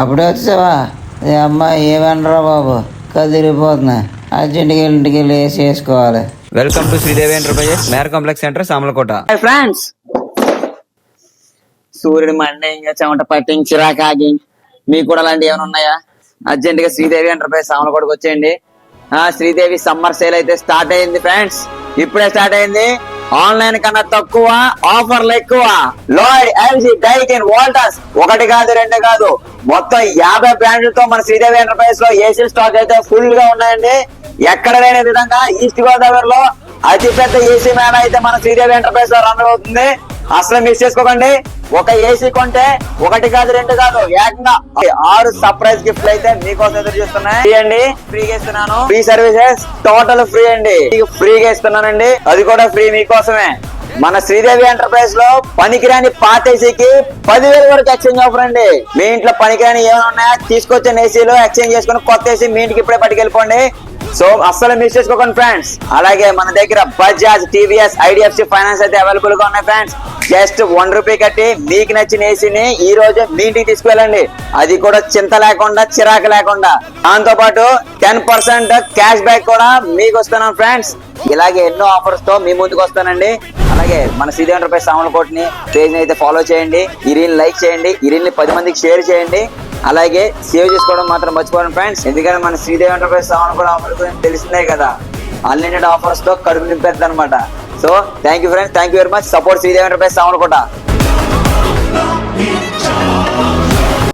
అప్పుడే వచ్చావా? ఏ అమ్మాయి ఏమనరా బాబు, కదిరిపోతున్నా. అర్జెంట్గా ఇంటికి వెళ్ళి వేసి వేసుకోవాలి. వెల్కమ్ టు శ్రీదేవి ఎంటర్ప్రైజెస్ మేర్ కాంప్లెక్స్ సెంటర్ సామలకోట. ఫ్రెండ్స్, సూర్యుడు మండే ఇంకా చెమట పట్టించి చిరాకాగి మీకు కూడా అలాంటివి ఏమైనా ఉన్నాయా? అర్జెంట్ గా శ్రీదేవి ఎంటర్ప్రైజ్ సామలకోటకు వచ్చేయండి. శ్రీదేవి సమ్మర్ సేల్ అయితే స్టార్ట్ అయింది ఫ్రెండ్స్. ఇప్పుడే స్టార్ట్ అయింది. ఆన్లైన్ కన్నా తక్కువ, ఆఫర్లు ఎక్కువ. లాయిడ్, ఎల్జీ, డైకిన్, వోల్టాస్ ఒకటి కాదు రెండు కాదు మొత్తం 50 బ్రాండ్లతో మన శ్రీదేవి ఎంటర్ప్రైజ్ లో ఏసీ స్టాక్ అయితే ఫుల్ గా ఉన్నాయండి. ఎక్కడ లేని విధంగా ఈస్ట్ గోదావరిలో అతి పెద్ద ఏసీ మేళ అయితే మన శ్రీదేవి ఎంటర్ప్రైజ్ లో రన్ అవుతుంది. అసలు మిస్ చేసుకోకండి. ఒక ఏసీ కొంటే ఒకటి కాదు రెండు కాదు ఏకంగా 6 సర్ప్రైజ్ గిఫ్ట్లు అయితే మీకోసం ఎదురు చూస్తున్నాయి. ఫ్రీ అండి, ఫ్రీగా ఇస్తున్నాను. ఫ్రీ సర్వీసెస్ టోటల్ ఫ్రీ అండి, ఫ్రీగా ఇస్తున్నానండి. అది కూడా ఫ్రీ మీకోసమే. మన శ్రీదేవి ఎంటర్ప్రైజ్ లో పనికిరాని పాత ఏసీకి 10,000 వరకు ఎక్స్చేంజ్ ఆఫర్ అండి. మీ ఇంట్లో పనికిరాని ఏమైనా ఉన్నాయా తీసుకొచ్చిన ఏసీలో ఎక్స్చేంజ్ చేసుకుని కొత్త ఏసీ మీ ఇంటికి ఇప్పుడే పట్టుకెళ్ళిపోండి. సో అస్సలు మిస్ చేసుకోకండి ఫ్రెండ్స్. అలాగే మన దగ్గర బజాజ్, టీవీఎస్, ఐడిఎఫ్సి ఫైనాన్స్ అయితే అవైలబుల్ గా ఉన్నాయి ఫ్రెండ్స్. జస్ట్ 1 రూపీ కట్టి మీకు నచ్చిన ఏసీని ఈ రోజు మీ ఇంటికి తీసుకువెళ్ళండి. అది కూడా చింత లేకుండా, చిరాకు లేకుండా. దాంతో పాటు 10% క్యాష్ బ్యాక్ కూడా మీకు వస్తున్నాం ఫ్రెండ్స్. ఇలాగే ఎన్నో ఆఫర్స్ తో మీ ముందుకు వస్తానండి. అలాగే మన శ్రీదేవి ఎంటర్ప్రైజ్ సామలకోటని పేజ్ ని అయితే ఫాలో చేయండి. ఈ రీల్ లైక్ చేయండి, ఈ రీల్ ని 10 మందికి షేర్ చేయండి. అలాగే సేవ్ చేసుకోవడం మాత్రం మర్చిపోండి ఫ్రెండ్స్. ఎందుకంటే మన శ్రీదేవి ఎంటర్ప్రైజ్ సామలకోట ఆఫర్ గురించి తెలిసిందే కదా, అన్లిమిటెడ్ ఆఫర్స్ తో కడుపు నింపేద్ది అనమాట. So thank you friends, thank you very much. Support Sridevi enterprise Samalkot.